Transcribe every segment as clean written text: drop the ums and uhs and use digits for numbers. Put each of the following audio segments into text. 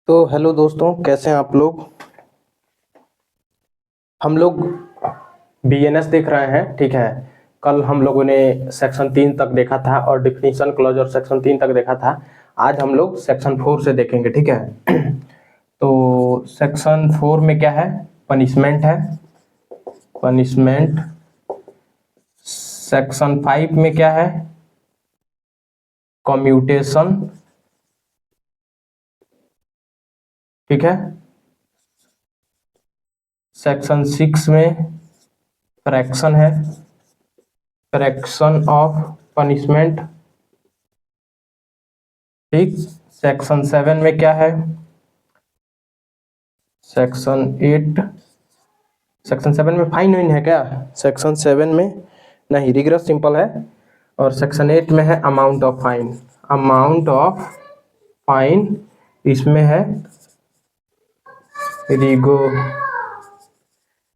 तो हेलो दोस्तों, कैसे हैं आप लोग। हम लोग बीएनएस देख रहे हैं, ठीक है। कल हम लोगों ने सेक्शन 3 तक देखा था और डिफिनीशन क्लॉज और सेक्शन 3 तक देखा था। आज हम लोग सेक्शन 4 से देखेंगे, ठीक है। तो सेक्शन 4 में क्या है? पनिशमेंट है, पनिशमेंट। सेक्शन 5 में क्या है? कम्यूटेशन, ठीक है। सेक्शन 6 में फ्रैक्शन है, फ्रैक्शन ऑफ पनिशमेंट, ठीक। सेक्शन 7 में क्या है? सेक्शन 8, सेक्शन 7 में फाइन वाइन है क्या? सेक्शन 7 में नहीं, रिग्रेस सिंपल है। और सेक्शन 8 में है amount of fine, amount of fine. इसमें है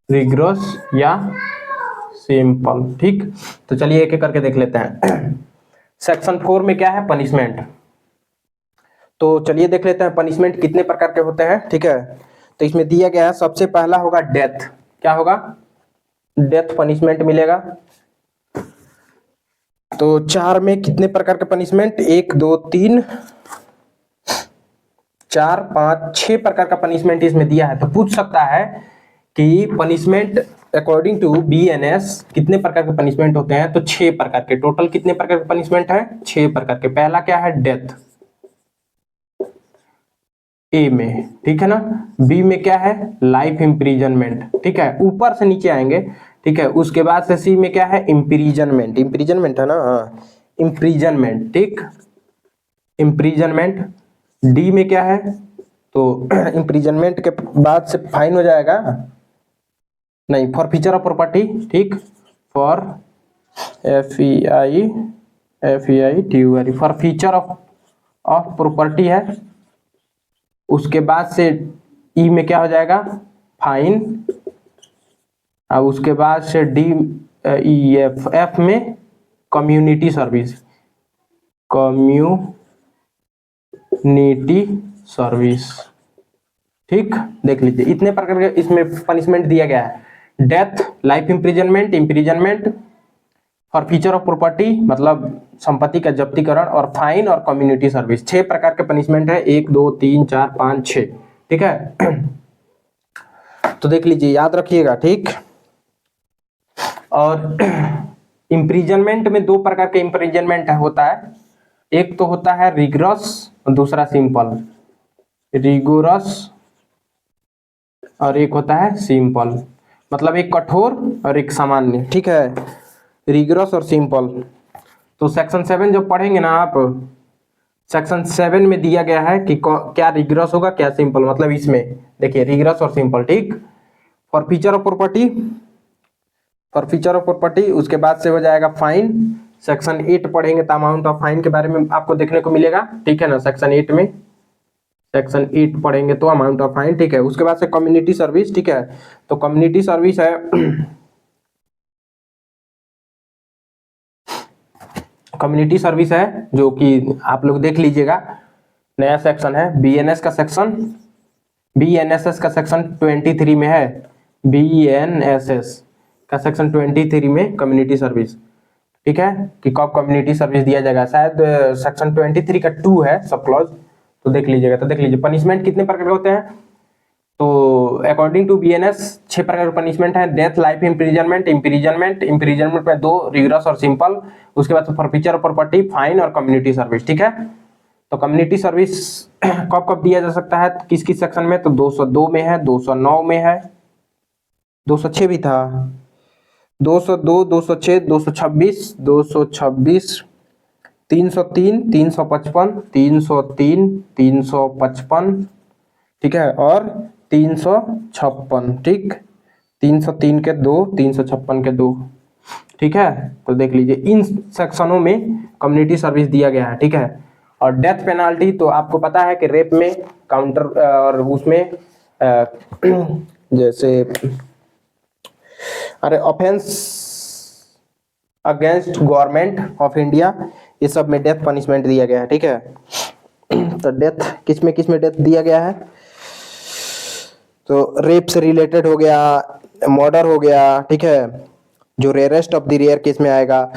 रिग्रेस या सिंपल, ठीक। तो चलिए एक एक करके देख लेते हैं। सेक्शन 4 में क्या है? पनिशमेंट। तो चलिए देख लेते हैं पनिशमेंट कितने प्रकार के होते हैं, ठीक है। तो इसमें दिया गया है, सबसे पहला होगा डेथ। क्या होगा? डेथ पनिशमेंट मिलेगा। तो 4 में कितने प्रकार के पनिशमेंट? 1 2 3 4 5 6 प्रकार का पनिशमेंट इसमें दिया है। तो पूछ सकता है कि पनिशमेंट अकॉर्डिंग टू बीएनएस कितने प्रकार के पनिशमेंट होते हैं? तो 6 प्रकार के। टोटल कितने प्रकार के पनिशमेंट है? 6 प्रकार के। पहला क्या है? डेथ, ए में, ठीक है ना। बी में क्या है? लाइफ इम्प्रीजनमेंट, ठीक है। ऊपर से नीचे आएंगे, ठीक है। उसके बाद से सी में क्या है? इम्प्रीजनमेंट, इम्प्रीजनमेंट है ना, हाँ, इम्प्रीजनमेंट, ठीक, इम्प्रीजनमेंट। डी में क्या है? तो इम्प्रीजनमेंट के बाद से फाइन हो जाएगा, नहीं, फॉरफीचर ऑफ प्रॉपर्टी, ठीक। For FEITURE forfeiture of property है। उसके बाद से ई में क्या हो जाएगा? फाइन। अब उसके बाद से डी ई एफ में कम्युनिटी सर्विस, कम्युनिटी सर्विस, ठीक। देख लीजिए इतने प्रकार के इसमें पनिशमेंट दिया गया है। Death, life imprisonment, imprisonment, forfeiture of property मतलब संपत्ति का जब्तीकरण, और फाइन और कम्युनिटी सर्विस। 6 प्रकार के पनिशमेंट है, 1 2 3 4 5 6, ठीक है। तो देख लीजिए, याद रखिएगा, ठीक। और इम्प्रिजनमेंट में 2 प्रकार के इम्प्रिजनमेंट होता है। एक तो होता है रिगरस और दूसरा सिंपल। रिगोरस और एक होता है सिंपल, मतलब एक कठोर और एक सामान्य, ठीक है। रिगरस और सिंपल। तो सेक्शन 7 जब पढ़ेंगे ना आप, सेक्शन 7 में दिया गया है कि क्या रिगरस होगा क्या सिंपल, मतलब इसमें देखिए रिगरस और सिंपल, ठीक। For feature of property, for feature of property, उसके बाद से हो जाएगा फाइन। सेक्शन 8 पढ़ेंगे तो अमाउंट ऑफ फाइन के बारे में आपको देखने को मिलेगा, ठीक है ना। सेक्शन 8 में, सेक्शन 8 पढ़ेंगे तो अमाउंट ऑफ फाइन, ठीक है। उसके बाद से कम्युनिटी सर्विस, ठीक है। तो कम्युनिटी सर्विस है कम्युनिटी सर्विस है जो कि आप लोग देख लीजिएगा, नया सेक्शन है। बीएनएस का सेक्शन, बीएनएसएस का सेक्शन 23 में है। बीएनएसएस का सेक्शन 23 में कम्युनिटी सर्विस, ठीक है, कि कब कम्युनिटी सर्विस दिया जाएगा। शायद सेक्शन 23 का 2 है सब क्लॉज, तो देख लीजिएगा। तो देख लीजिए पनिशमेंट कितने प्रकार के होते हैं। तो अकॉर्डिंग टू बीएनएस 6 प्रकार के पनिशमेंट है। डेथ, लाइफ इम्प्रिजनमेंट, इम्प्रिजनमेंट में 2 रिगरस और सिंपल। उसके बाद फॉरफीचर ऑफ प्रॉपर्टी, फाइन और कम्युनिटी सर्विस, ठीक है। तो कम्युनिटी सर्विस कब कब दिया जा सकता है, किस किस सेक्शन में? तो 202 में है, 209 में है, 206 भी था, 202, 206, 226, 226, 303, 355, 303, 355, ठीक है, और 356, ठीक। 303 के 2, 356 के 2, ठीक है। तो देख लीजिए इन सेक्शनों में कम्युनिटी सर्विस दिया गया है, ठीक है। और डेथ पेनाल्टी तो आपको पता है कि रेप में काउंटर और उसमें जैसे अरे offence against government of India, ये सब में डेथ पनिशमेंट दिया गया है, ठीक है। तो डेथ किस में डेथ दिया गया है, तो रेप से रिलेटेड हो गया, मर्डर हो गया, ठीक है, जो rarest of the rare case में आएगा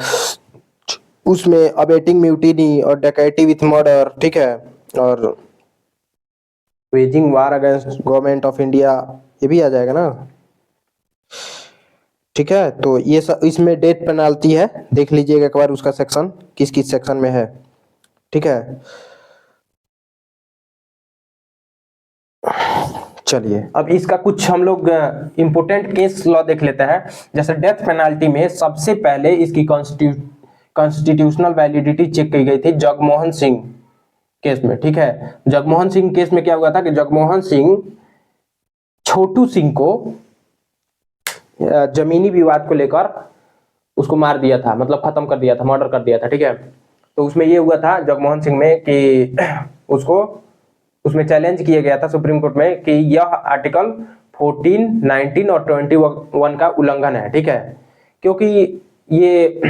उसमें अबेटिंग म्यूटिनी और डकैती विथ मर्डर, ठीक है, और waging war against government of India, ये भी आ जाएगा ना, ठीक है। तो ये सब इसमें डेथ पेनाल्टी है, देख लीजिएगा एक बार उसका सेक्शन किस किस सेक्शन में है, ठीक है। चलिए अब इसका कुछ हम लोग इंपोर्टेंट केस लॉ देख लेते हैं। जैसे डेथ पेनाल्टी में सबसे पहले इसकी कॉन्स्टिट्यूशनल वैलिडिटी चेक की गई थी जगमोहन सिंह केस में, ठीक है। जगमोहन सिंह केस में क्या हुआ था कि जगमोहन सिंह छोटू सिंह को जमीनी विवाद को लेकर उसको मार दिया था, मतलब खत्म कर दिया था, मर्डर कर दिया था, ठीक है। तो उसमें ये हुआ था जगमोहन सिंह में कि उसको उसमें चैलेंज किया गया था सुप्रीम कोर्ट में कि यह आर्टिकल 14, 19 और 21 का उल्लंघन है, ठीक है, क्योंकि ये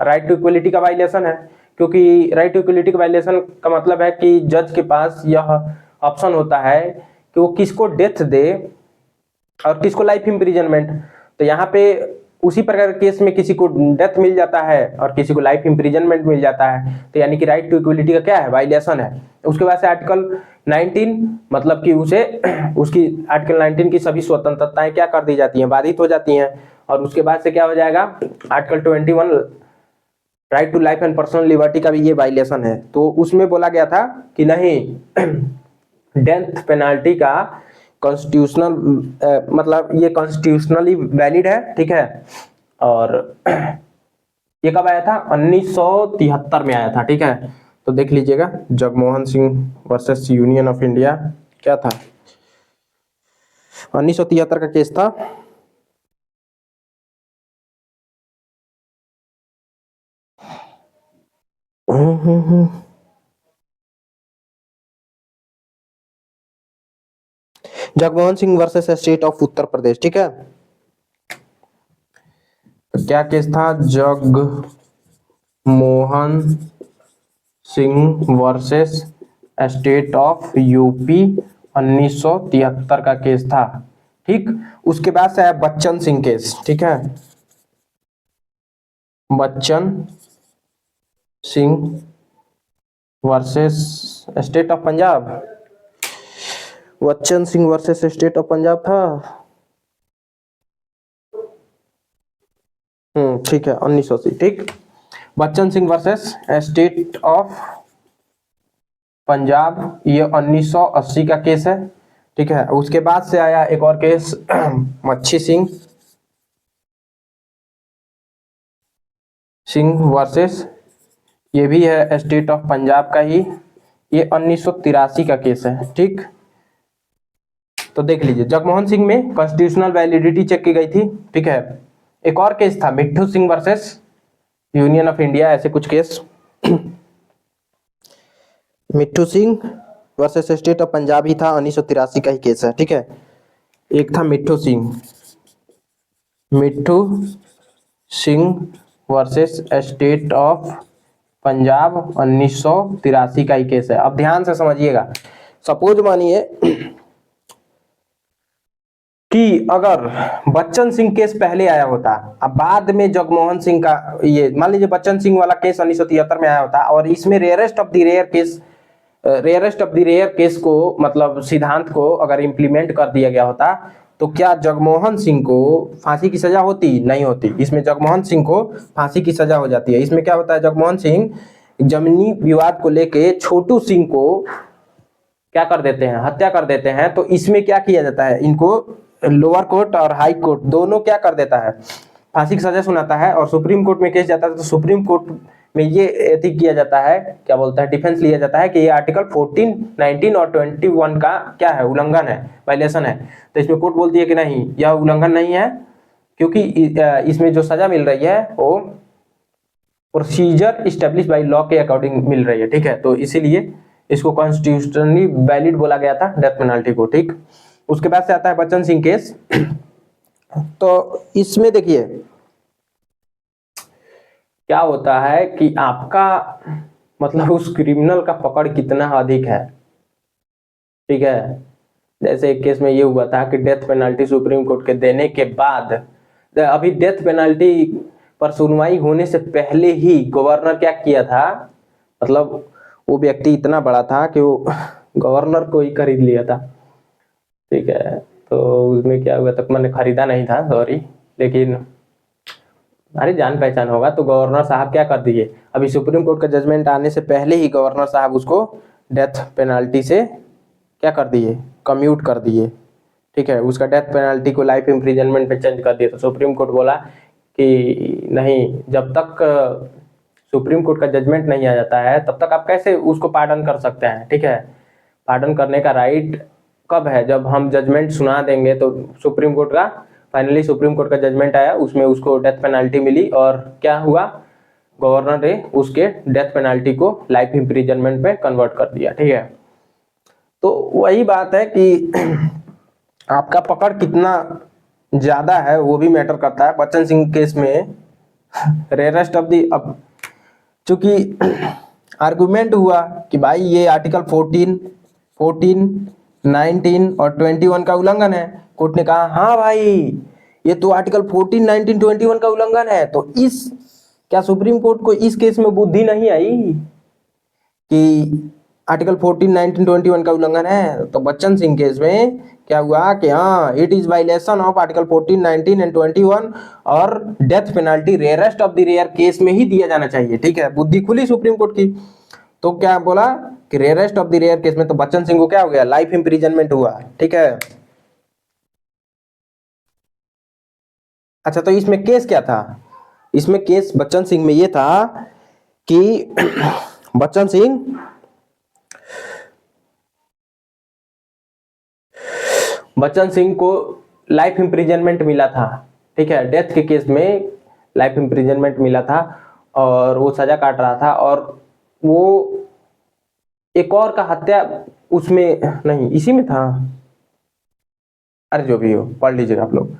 राइट टू इक्वलिटी का वायलेशन है। क्योंकि राइट टू इक्वलिटी का वायलेशन का मतलब है कि जज के पास यह ऑप्शन होता है कि वो किसको डेथ दे और किसको लाइफ इम्प्रिजनमेंट। तो यहाँ पे उसी प्रकार के केस में किसी को डेथ मिल जाता है और किसी को लाइफ इम्प्रिजनमेंट मिल जाता है, तो यानी कि राइट टू इक्वलिटी का क्या है, वायलेशन है। उसके बाद से आर्टिकल 19 मतलब कि उसे उसकी आर्टिकल 19 की सभी स्वतंत्रताएं क्या कर दी जाती हैं, बाधित हो जाती हैं। और उसके बाद से क्या हो जाएगा, article 21 right to life and personal liberty का भी ये वायलेशन है। तो उसमें बोला गया था कि नहीं डेथ पेनाल्टी का कॉन्स्टिट्यूशनल मतलब ये कॉन्स्टिट्यूशनली वैलिड है, ठीक है। और ये कब आया था, 1973 में आया था, ठीक है। तो देख लीजिएगा Jagmohan Singh versus union of India क्या था, 1973 का केस था। Jagmohan Singh versus state of Uttar Pradesh, ठीक है। तो क्या केस था, Jagmohan Singh versus state of UP 1973 का केस था, ठीक। उसके बाद से आया बच्चन सिंह केस, ठीक है, Bachchan Singh versus state of Punjab, Bachchan Singh versus state of Punjab था, ठीक है, 1980, ठीक। Bachchan Singh versus state of Punjab ये 1980 का केस है, ठीक है। उसके बाद से आया एक और केस मच्छी सिंह वर्सेस, ये भी है स्टेट ऑफ पंजाब का ही, ये 1983 का केस है, ठीक। तो देख लीजिए जगमोहन सिंह में कॉन्स्टिट्यूशनल वैलिडिटी चेक की गई थी, ठीक है। एक और केस था Mithu Singh versus union of India, ऐसे कुछ case Mithu Singh versus state of Punjab ही था, 1983 का ही केस है, ठीक है। एक था Mithu Singh versus state of Punjab 1983 का ही केस है। अब ध्यान से समझिएगा, सपोज मानिए कि अगर बच्चन सिंह केस पहले आया होता, अब बाद में जगमोहन सिंह का, ये मान लीजिए बच्चन सिंह वाला केस 1973 में आया होता और इसमें rarest of the rare case को मतलब सिद्धांत को अगर इम्प्लीमेंट कर दिया गया होता, तो क्या जगमोहन सिंह को फांसी की सजा होती, नहीं होती। इसमें जगमोहन सिंह को फांसी की सजा हो जाती है। इसमें क्या होता है, जगमोहन सिंह जमीनी विवाद को लेके छोटू सिंह को क्या कर देते हैं, हत्या कर देते हैं। तो इसमें क्या किया जाता है, इनको लोअर कोर्ट और हाई कोर्ट दोनों क्या कर देता है, फांसी की सजा सुनाता है। और सुप्रीम कोर्ट में केस जाता है तो सुप्रीम कोर्ट में ये एथिक किया जाता है, क्या बोलता है, डिफेंस लिया जाता है कि ये आर्टिकल 14, 19 और 21 का क्या है, उल्लंघन है, वायलेशन है। तो इसमें कोर्ट बोलती है कि नहीं, यह उल्लंघन नहीं है, क्योंकि इसमें जो सजा मिल रही है वो प्रोसीजर इस्टेब्लिश बाय लॉ के अकॉर्डिंग मिल रही है, ठीक है। तो इसीलिए इसको कॉन्स्टिट्यूशनली वैलिड बोला गया था डेथ पेनल्टी को, ठीक। उसके बाद से आता है बच्चन सिंह केस। तो इसमें देखिए क्या होता है कि आपका मतलब उस क्रिमिनल का पकड़ कितना अधिक है, ठीक है। जैसे एक केस में ये हुआ था कि डेथ पेनल्टी सुप्रीम कोर्ट के देने के बाद, अभी डेथ पेनल्टी पर सुनवाई होने से पहले ही गवर्नर क्या किया था, मतलब वो व्यक्ति इतना बड़ा था कि वो गवर्नर को ही खरीद लिया था, ठीक है। तो उसमें क्या हुआ, तक मैंने खरीदा नहीं था, सॉरी, लेकिन अरे जान पहचान होगा। तो गवर्नर साहब क्या कर दिए, अभी सुप्रीम कोर्ट का जजमेंट आने से पहले ही गवर्नर साहब उसको डेथ पेनल्टी से क्या कर दिए, कम्यूट कर दिए, ठीक है। उसका डेथ पेनल्टी को लाइफ इम्प्रिजनमेंट पे चेंज कर दिया। तो सुप्रीम कोर्ट बोला कि नहीं, जब तक सुप्रीम कोर्ट का जजमेंट नहीं आ जाता है तब तक आप कैसे उसको पार्डन कर सकते हैं, ठीक है। पार्डन करने का राइट कब है, जब हम जजमेंट सुना देंगे। तो सुप्रीम कोर्ट का फाइनली सुप्रीम कोर्ट का जजमेंट आया, उसमें उसको डेथ पेनल्टी मिली, और क्या हुआ, गवर्नर ने उसके डेथ पेनल्टी को लाइफ इम्प्रिजनमेंट में कन्वर्ट कर दिया, ठीक है। तो वही बात है कि आपका पकड़ कितना ज्यादा है वो भी मैटर करता है। बच्चन सिंह केस में रेयरेस्ट ऑफ दी, अब चूंकि आर्गुमेंट हुआ कि भाई ये आर्टिकल 14, 19 और 21 का उल्लंघन है। कोर्ट ने कहा हाँ भाई, ये तो आर्टिकल 14, 19, 21 का उल्लंघन है। तो इस क्या सुप्रीम कोर्ट को इस केस में बुद्धि नहीं आई कि आर्टिकल 14, 19, 21 का उल्लंघन है? तो बच्चन सिंह केस में क्या हुआ कि हाँ, it is violation of article 14, 19 and 21, और death penalty rarest of the rare case में ही दिया जाना चाहिए, ठीक है। बुद्धि खुली सुप्रीम कोर्ट की। तो क्या बोला कि rarest of the rare case में तो बच्चन सिंह को क्या हो गया, लाइफ इम्प्रिजनमेंट हुआ, ठीक है। अच्छा, तो इसमें केस क्या था, इसमें केस बच्चन सिंह में ये था कि बच्चन सिंह को लाइफ इम्प्रिजनमेंट मिला था, ठीक है। डेथ के केस में लाइफ इम्प्रिजनमेंट मिला था और वो सजा काट रहा था, और वो एक और का हत्या उसमें नहीं, इसी में था, अरे जो भी हो पढ़ लीजिएगा आप लोग।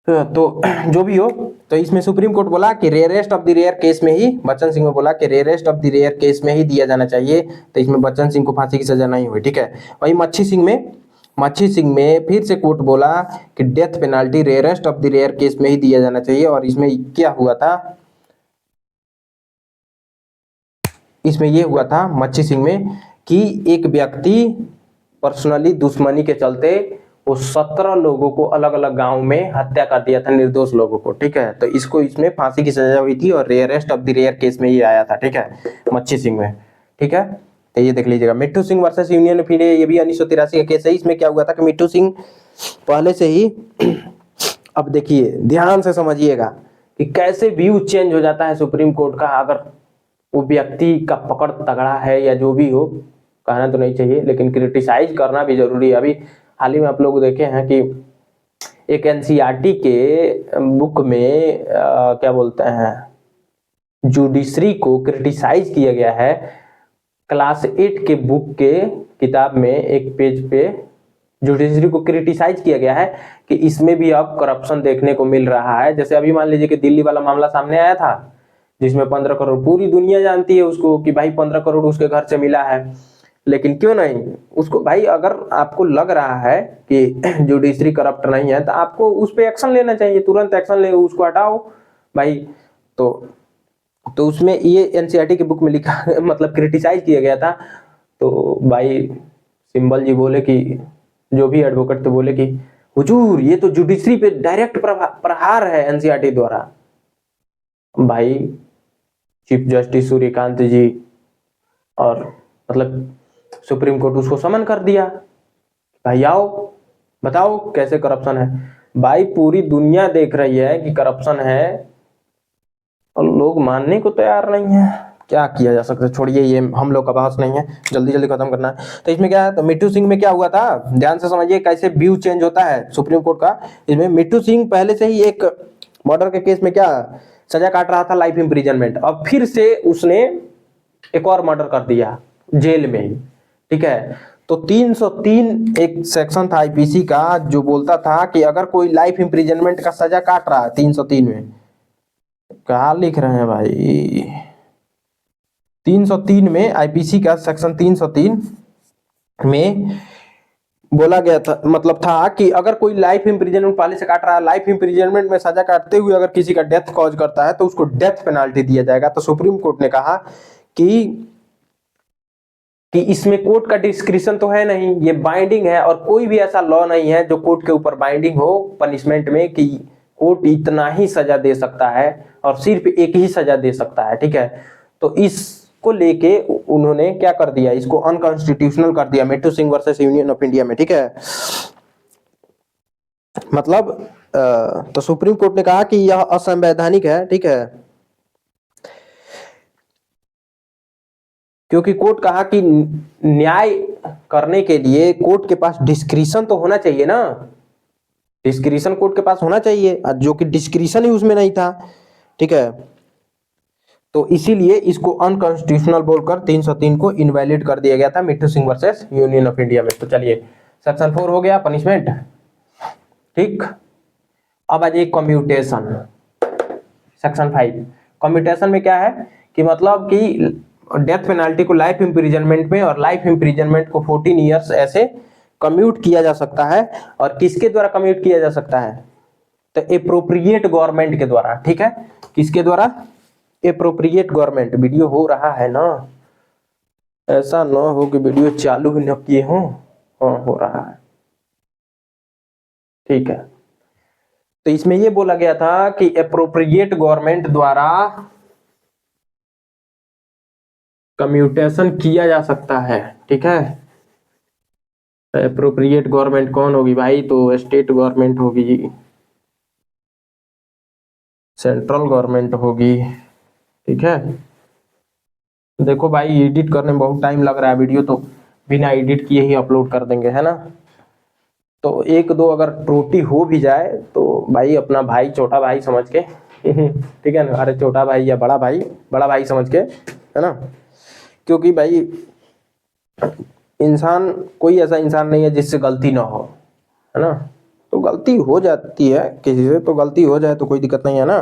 तो जो भी हो, तो इसमें सुप्रीम कोर्ट बोला कि rarest of the rare case में ही, बच्चन सिंह में बोला कि rarest of the rare case में ही दिया जाना चाहिए। तो इसमें बच्चन सिंह को फांसी की सजा नहीं हुई, ठीक है। वही मच्छी सिंह में फिर से कोर्ट बोला कि death penalty rarest of the rare case में ही दिया जाना चाहिए। और इसमें क्या हुआ था, इसमें ये हुआ था मच्छी सिंह में कि एक व्यक्ति पर्सनली दुश्मनी के चलते वो 17 लोगों को अलग अलग गांव में हत्या कर दिया था, निर्दोष लोगों को, ठीक है। तो इसको इसमें फांसी की सजा हुई थी और rarest of the rare case में ही आया था, ठीक है, मच्छी सिंह में, ठीक है। तो ये देख लीजिएगा, Mithu Singh versus union of India, ये भी 1983 का केस है। इसमें क्या हुआ था कि मिट्टू सिंह पहले से ही अब देखिए ध्यान से समझिएगा कि कैसे व्यू चेंज हो जाता है सुप्रीम कोर्ट का, अगर वो व्यक्ति का पकड़ तगड़ा है या जो भी हो, कहना तो नहीं चाहिए लेकिन क्रिटिसाइज करना भी जरूरी है। अभी हाल ही में आप लोग देखे हैं कि एक एनसीईआरटी के बुक में क्या बोलते हैं, जुडिशरी को क्रिटिसाइज किया गया है। क्लास 8 के बुक के किताब में एक पेज पे जुडिशरी को क्रिटिसाइज किया गया है कि इसमें भी अब करप्शन देखने को मिल रहा है। जैसे अभी मान लीजिए कि दिल्ली वाला मामला सामने आया था, जिसमें 15 करोड़, पूरी दुनिया जानती है उसको कि भाई 15 करोड़ उसके घर से मिला है। लेकिन क्यों नहीं उसको, भाई अगर आपको लग रहा है कि जुडिशरी करप्ट नहीं है तो आपको उस पर एक्शन लेना चाहिए, तुरंत एक्शन ले, उसको हटाओ भाई। तो उसमें ये एनसीईआरटी की बुक में लिखा मतलब क्रिटिसाइज किया गया था। तो भाई सिंबल जी बोले कि, जो भी एडवोकेट थे बोले कि हुजूर ये तो जुडिशरी पे डायरेक्ट प्रहार है एनसीईआरटी द्वारा। भाई चीफ जस्टिस सूर्यकांत जी और मतलब सुप्रीम कोर्ट उसको समन कर दिया, भाई आओ बताओ कैसे करप्शन है। भाई पूरी दुनिया देख रही है कि करप्शन है और लोग मानने को तैयार नहीं है, क्या किया जा सकता है। छोड़िए, ये हम लोग का बहस नहीं है, जल्दी जल्दी खत्म करना है। तो इसमें क्या है, तो मिट्टू सिंह में क्या हुआ था, ध्यान से समझिए कैसे व्यू चेंज होता है सुप्रीम कोर्ट का। इसमें मिट्टू सिंह पहले से ही एक मर्डर के केस में क्या सजा काट रहा था, लाइफ इम्प्रिजनमेंट। अब फिर से उसने एक और मर्डर कर दिया जेल में ही, ठीक है। तो 303 एक सेक्शन था आईपीसी का जो बोलता था कि अगर कोई लाइफ इम्प्रिजनमेंट का सजा काट रहा है, 303 में क्या लिख रहे हैं भाई, 303 में आईपीसी का सेक्शन 303 में बोला गया था, मतलब था कि अगर कोई लाइफ इम्प्रिजनमेंट पहले से काट रहा है, लाइफ इम्प्रिजनमेंट में सजा काटते हुए अगर किसी का डेथ कॉज करता है तो उसको डेथ पेनाल्टी दिया जाएगा। तो सुप्रीम कोर्ट ने कहा कि इसमें कोर्ट का डिस्क्रिप्शन तो है नहीं, ये बाइंडिंग है, और कोई भी ऐसा लॉ नहीं है जो कोर्ट के ऊपर बाइंडिंग हो पनिशमेंट में कि कोर्ट इतना ही सजा दे सकता है और सिर्फ एक ही सजा दे सकता है, ठीक है। तो इसको लेके उन्होंने क्या कर दिया, इसको अनकॉन्स्टिट्यूशनल कर दिया Mithu Singh versus union of India में, ठीक है। मतलब तो सुप्रीम कोर्ट ने कहा कि यह असंवैधानिक है, ठीक है, क्योंकि कोर्ट कहा कि न्याय करने के लिए कोर्ट के पास डिस्क्रिशन तो होना चाहिए ना, डिस्क्रिशन कोर्ट के पास होना चाहिए, जो कि डिस्क्रिशन ही उसमें नहीं था, ठीक है। तो इसीलिए इसको अनकॉन्स्टिट्यूशनल बोलकर 303 को इनवैलिड कर दिया गया था Mithu Singh versus union of India में। तो चलिए सेक्शन 4 हो गया पनिशमेंट, ठीक। अब आ जाइए कम्यूटेशन, सेक्शन 5। कम्यूटेशन में क्या है कि मतलब कि डेथ पेनाल्टी को लाइफ इम्प्रिजनमेंट में और लाइफ इम्प्रिजनमेंट को 14 ईयर्स ऐसे कम्यूट किया जा सकता है। और किसके द्वारा कम्यूट किया जा सकता है, तो एप्रोप्रिएट गवर्नमेंट के द्वारा, ठीक है। किसके द्वारा, एप्रोप्रिएट गवर्नमेंट। वीडियो हो रहा है ना, ऐसा ना हो कि वीडियो चालू ही न किए हो। हाँ हो रहा है, ठीक है। तो इसमें ये बोला गया था कि एप्रोप्रिएट गवर्नमेंट द्वारा कम्यूटेशन किया जा सकता है, ठीक है। एप्रोप्रिएट गवर्नमेंट कौन होगी भाई, तो स्टेट गवर्नमेंट होगी, सेंट्रल गवर्नमेंट होगी, ठीक है। देखो भाई एडिट करने में बहुत टाइम लग रहा है, वीडियो तो बिना एडिट किए ही अपलोड कर देंगे, है ना। तो एक दो अगर त्रुटि हो भी जाए तो भाई अपना भाई, छोटा भाई समझ के ठीक है ना, अरे छोटा भाई या बड़ा भाई समझ के, है ना। क्योंकि भाई इंसान, कोई ऐसा इंसान नहीं है जिससे गलती ना हो, है ना। तो गलती हो जाती है किसी से, तो गलती हो जाए तो कोई दिक्कत नहीं है ना।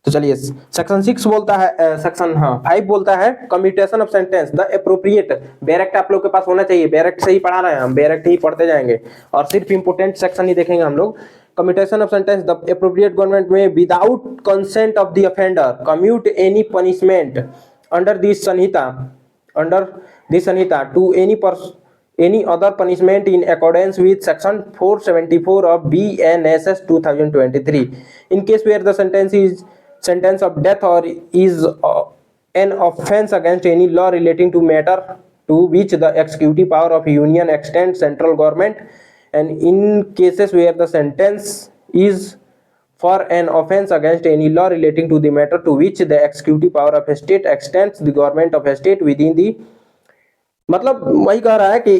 तो चलिए सेक्शन 6 बोलता है, सेक्शन 5 बोलता है commutation of sentence the appropriate. बैरेक्ट आप लोग के पास होना चाहिए, बैरेक्ट से ही पढ़ा रहे हैं हम, बैरेक्ट ही पढ़ते जाएंगे और सिर्फ इंपोर्टेंट सेक्शन ही देखेंगे हम लोग। Commutation of sentence the appropriate government में without consent of the offender commute any punishment under this Sanhita to any other punishment in accordance with section 474 of BNSS 2023 in case where the sentence of death or is an offense against any law relating to matter to which the executive power of union extends central government, and in cases where the sentence is for an offense against any law relating to the matter to which the executive power of a state extends the government of a state within the, मतलब वही कह रहा है कि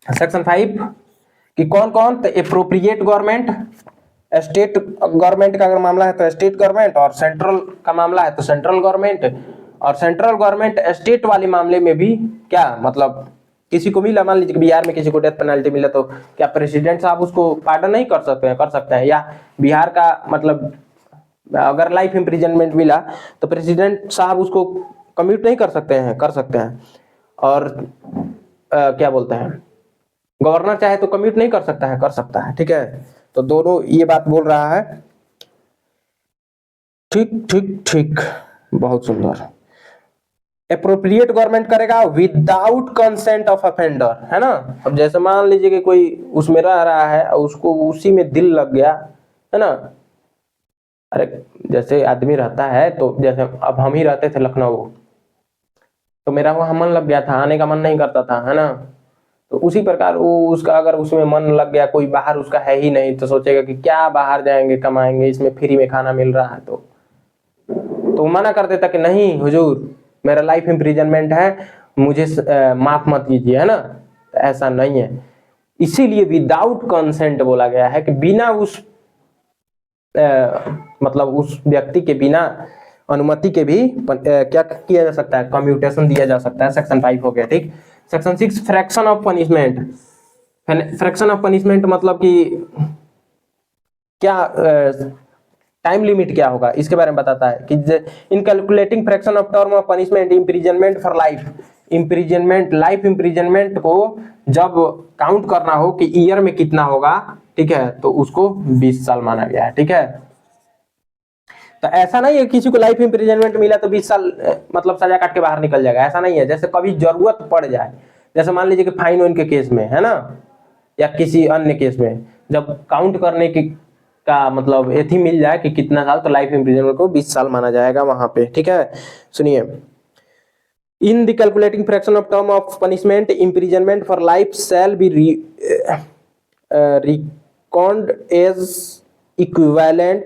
section 5 कि कौन कौन, तो एप्रोप्रिएट गवर्नमेंट, स्टेट गवर्नमेंट का अगर मामला है तो स्टेट गवर्नमेंट, और सेंट्रल का मामला है तो सेंट्रल गवर्नमेंट। और सेंट्रल गवर्नमेंट स्टेट वाले मामले में भी क्या, मतलब किसी को मिला, मान लीजिए बिहार में किसी को डेथ पेनल्टी मिला तो क्या प्रेसिडेंट साहब उसको पार्डन नहीं कर सकते हैं, कर सकते हैं। या बिहार का मतलब अगर लाइफ इम्प्रिजनमेंट मिला तो प्रेसिडेंट साहब उसको कम्यूट नहीं कर सकते हैं, कर सकते हैं। और क्या बोलते हैं, गवर्नर चाहे तो कम्यूट नहीं कर सकता है, कर सकता है, ठीक है। तो दोनों ये बात बोल रहा है, ठीक ठीक ठीक, बहुत सुंदर। एप्रोप्रिएट गवर्नमेंट करेगा विदाउट कंसेंट ऑफ ऑफेंडर, है ना। अब जैसे मान लीजिए कि कोई उसमें रह रहा है और उसको उसी में दिल लग गया, है ना। अरे जैसे आदमी रहता है, तो जैसे अब हम ही रहते थे लखनऊ, तो मेरा वहां मन लग गया था, आने का मन नहीं करता था, है ना। तो उसी प्रकार वो उसका अगर उसमें मन लग गया, कोई बाहर उसका है ही नहीं, तो सोचेगा कि क्या बाहर जाएंगे कमाएंगे, इसमें फ्री में खाना मिल रहा है, तो मना कर देता कि नहीं हुजूर मेरा लाइफ इम्प्रिजनमेंट है, मुझे माफ मत कीजिए, है ना। तो ऐसा नहीं है, इसीलिए विदाउट कंसेंट बोला गया है कि बिना उस मतलब उस व्यक्ति के बिना अनुमति के भी क्या किया जा सकता है, कम्यूटेशन दिया जा सकता है। सेक्शन 5 हो गया, ठीक। Section 6 fraction of punishment. Fraction of punishment मतलब कि क्या टाइम लिमिट क्या होगा इसके बारे में बताता है कि इन calculating fraction of term of punishment imprisonment for life, imprisonment life imprisonment को जब काउंट करना हो कि ईयर में कितना होगा, ठीक है, तो उसको 20 साल माना गया है। ठीक है, तो ऐसा नहीं है किसी को लाइफ इम्प्रिजनमेंट मिला तो 20 साल मतलब सजा काट के बाहर निकल जाएगा, ऐसा नहीं है। जैसे कभी जरूरत पड़ जाए, जैसे मान लीजिए कि फाइन वाइन के केस में है ना, या किसी अन्य केस में जब काउंट करने की का मतलब एथी मिल जाए कि कितना साल, तो लाइफ इम्प्रिजनमेंट को 20 साल माना जाएगा वहां पे। ठीक है, सुनिए, in the calculating fraction of term of punishment imprisonment for life shall be reckoned as equivalent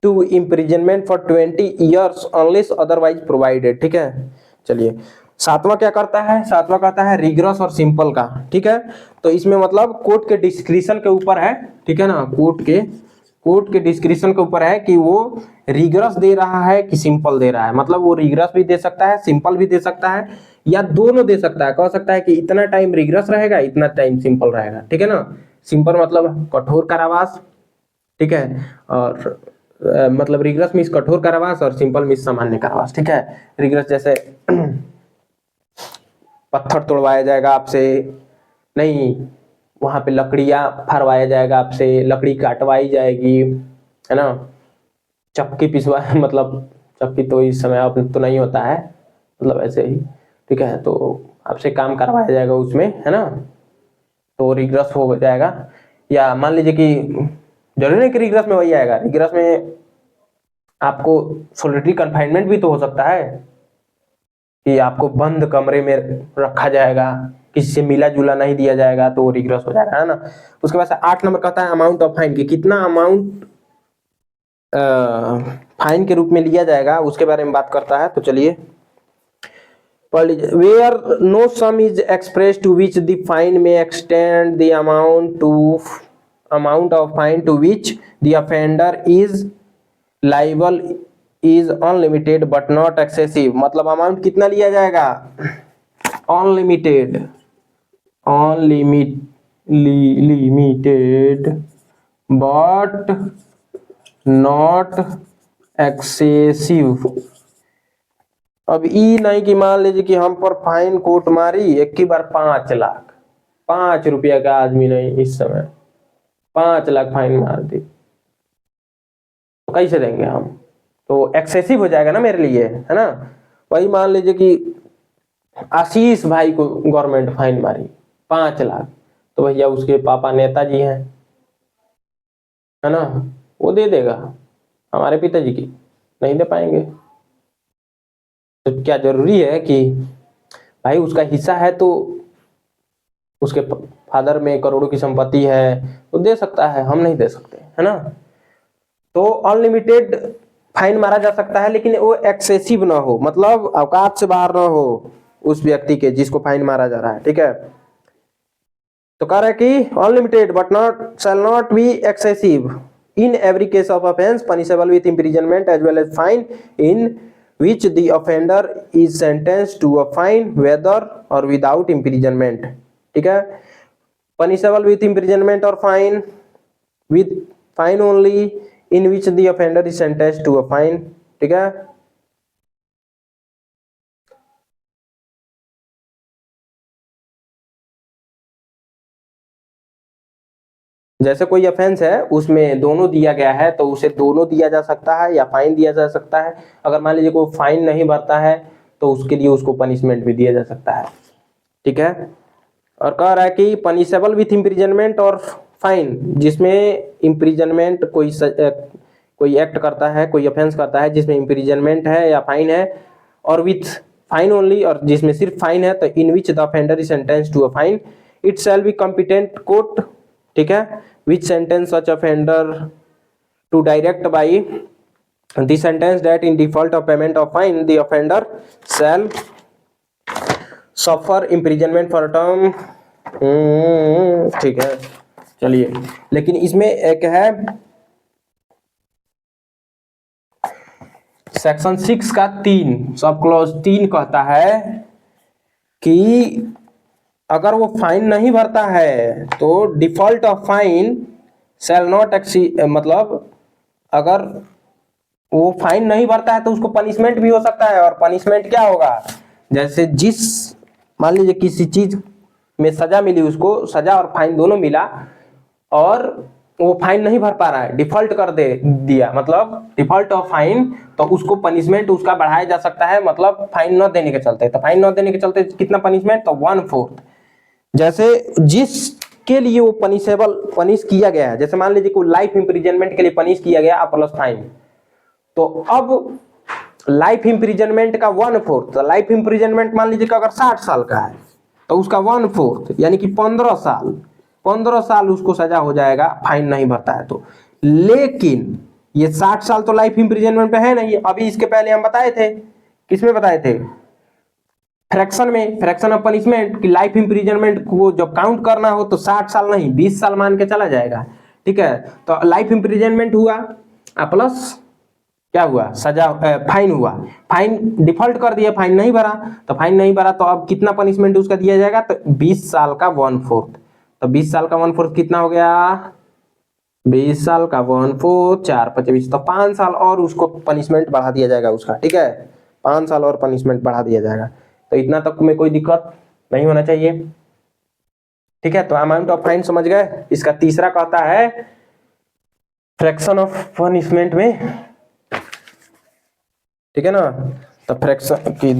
to imprisonment for 20 years unless otherwise provided। ठीक है, चलिए सातवां क्या करता है, सातवां कहता है रिग्रस और सिंपल का। ठीक है, तो इसमें मतलब कोर्ट के डिस्क्रिशन के ऊपर है, ठीक है ना, कोर्ट के डिस्क्रिशन के ऊपर है कि वो रिग्रस दे रहा है कि सिंपल दे रहा है। मतलब वो रिग्रस भी दे सकता है, सिंपल भी दे सकता है, या दोनों दे सकता है। कह सकता है कि इतना टाइम रिग्रस रहेगा, इतना टाइम सिंपल रहेगा। ठीक है ना, सिंपल मतलब कठोर कारावास, ठीक है, और मतलब रिग्रस मीन्स कठोर कारावास और सिंपल मीन्स सामान्य कारावास। ठीक है, रिग्रस जैसे पत्थर तोड़वाया जाएगा आपसे, नहीं वहां पे लकड़ियां फरवाया जाएगा आपसे, लकड़ी काटवाई जाएगी, है ना, चक्की पिसवा मतलब चक्की तो इस समय अब तो नहीं होता है, मतलब ऐसे ही। ठीक है, तो आपसे काम करवाया जाएगा उसमें, है ना, तो रिग्रस हो जाएगा। या मान लीजिए कि जरूरी नहीं कि रिग्रस में वही आएगा, रिग्रस में आपको सोलिटरी कन्फाइनमेंट भी तो हो सकता है कि आपको बंद कमरे में रखा जाएगा, किसी से मिला जुला नहीं दिया जाएगा, तो रिग्रेस हो जाएगा, है ना। उसके बाद 8 नंबर कहता है अमाउंट ऑफ फाइन, की कितना अमाउंट फाइन के रूप में लिया जाएगा, उसके बारे में बात करता है। तो चलिए where no sum is express to which the fine may extend the amount of fine to which the offender is liable is unlimited but not excessive. मतलब अमाउंट कितना लिया जाएगा, unlimited, limited but not excessive. अब ई नहीं कि मान लीजिए कि हम पर फाइन कोर्ट मारी एक ही बार 5 लाख, 5 रुपया का आदमी नहीं, इस समय 5 लाख फाइन मार दी, तो कैसे देंगे हम, तो एक्सेसिव हो जाएगा ना मेरे लिए, है ना। वही मान लीजिए कि आशीष भाई को गवर्नमेंट फाइन मारी 5 लाख, तो भैया उसके पापा नेताजी हैं, है ना, वो दे देगा, हमारे पिताजी की नहीं दे पाएंगे। तो क्या जरूरी है कि भाई उसका हिस्सा है, तो उसके फादर में करोड़ों की संपत्ति है तो दे सकता है, हम नहीं दे सकते, है ना। तो अनलिमिटेड फाइन मारा जा सकता है, लेकिन वो एक्सेसिव ना हो, मतलब औकात से बाहर ना हो उस व्यक्ति के जिसको फाइन मारा जा रहा है। ठीक है, तो कह रहा है कि unlimited but not shall not be excessive in every case of offence punishable with imprisonment as well as fine in which the offender is sentenced to a fine whether or without imprisonment। ठीक है, punishable with imprisonment or fine with fine only in which the offender is sentenced to a fine। ठीक है, जैसे कोई offence है उसमें दोनों दिया गया है, तो उसे दोनों दिया जा सकता है या फाइन दिया जा सकता है। अगर मान लीजिए कोई फाइन नहीं भरता है तो उसके लिए उसको पनिशमेंट भी दिया जा सकता है। ठीक है, और कह रहा है कि पनिशेबल विथ इम्प्रिजनमेंट और फाइन, जिसमें इम्प्रिजनमेंट कोई एक्ट करता है, कोई ऑफेंस करता है जिसमें इम्प्रिजनमेंट है या फाइन है, और विथ फाइन ओनली, और जिसमें सिर्फ फाइन है, तो in which the offender is sentence to a fine it shall be competent court. ठीक है, which sentence such offender to direct by the sentence that in default of payment of fine the offender shall suffer imprisonment for term. ठीक है, चलिए, लेकिन इसमें एक है section 6 का 3 सब क्लॉज 3 कहता है कि अगर वो फाइन नहीं भरता है तो default of fine shell not exceed, मतलब अगर वो फाइन नहीं भरता है तो उसको पनिशमेंट भी हो सकता है। और पनिशमेंट क्या होगा, जैसे जिस मान लीजिए किसी चीज में सजा मिली, उसको सजा और फाइन दोनों मिला, और वो फाइन नहीं भर पा रहा है, डिफॉल्ट कर दे दिया, मतलब डिफॉल्ट ऑफ फाइन, तो उसको पनिशमेंट उसका बढ़ाया जा सकता है, मतलब फाइन न देने के चलते। तो फाइन न देने के चलते कितना पनिशमेंट, तो 1/4। जैसे जिसके लिए वो पनिश किया गया है, जैसे मान लीजिए को लाइफ इंप्रिजनमेंट के लिए पनिश किया गया प्लस फाइन, तो अब लाइफ इंप्रिजनमेंट का 1/4, तो लाइफ इंप्रिजनमेंट मान लीजिए कि अगर 60 साल का है तो उसका 1/4 यानी कि 15 साल उसको सजा हो जाएगा, फाइन नहीं भरता है तो। लेकिन ये 60 साल तो लाइफ इंप्रिजनमेंट पे है नहीं। अभी इसके पहले हम बताए थे, किसमें बताए थे, फ्रैक्शन में, फ्रैक्शन ऑफ पनिशमेंट की लाइफ इंप्रिजनमेंट को जब काउंट करना हो तो 60 साल नहीं 20 साल मान के चला जाएगा। ठीक है, तो लाइफ इंप्रिजनमेंट हुआ प्लस क्या हुआ, सजा, फाइन हुआ, फाइन डिफॉल्ट कर दिया, फाइन नहीं भरा, तो फाइन नहीं भरा तो अब कितना पनिशमेंट उसका दिया जाएगा, तो 20 साल का 1/4। तो 20 साल का 1/4 कितना हो गया, 20 साल का 1/4, 4 5 20, तो 5 साल और उसको पनिशमेंट बढ़ा दिया जाएगा उसका। ठीक है, 5 साल और पनिशमेंट बढ़ा दिया जाएगा, तो इतना तक में कोई दिक्कत नहीं होना चाहिए। ठीक है, तो अमाउंट ऑफ फाइन समझ गए। इसका तीसरा कहता है फ्रैक्शन ऑफ पनिशमेंट में, ठीक है ना, तो फ्रैक्शन की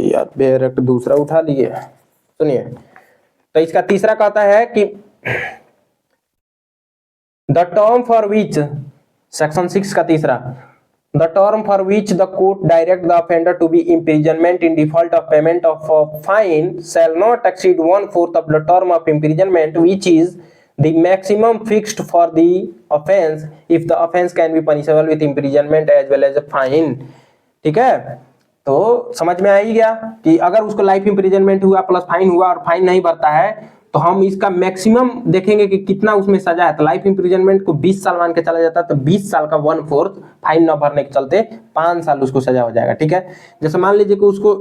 यार डायरेक्ट दूसरा उठा लिए, सुनिए। तो इसका तीसरा कहता है कि the term for which, section 6 का तीसरा, the term for which the court direct the offender to be imprisonment in default of payment of a fine shall not exceed 1/4 of the term of imprisonment, which is the maximum fixed for the offence if the offence can be punishable with imprisonment as well as a fine। ठीक है, तो समझ में आ ही गया कि अगर उसको life imprisonment हुआ प्लस फाइन हुआ और फाइन नहीं भरता है तो हम इसका मैक्सिमम देखेंगे कि कितना उसमें सजा है। तो लाइफ इंप्रिजनमेंट को 20 साल मान के चला जाता है, तो 20 साल का 1/4 फाइन न भरने के चलते 5 साल उसको सजा हो जाएगा। ठीक है, जैसे मान लीजिए कि उसको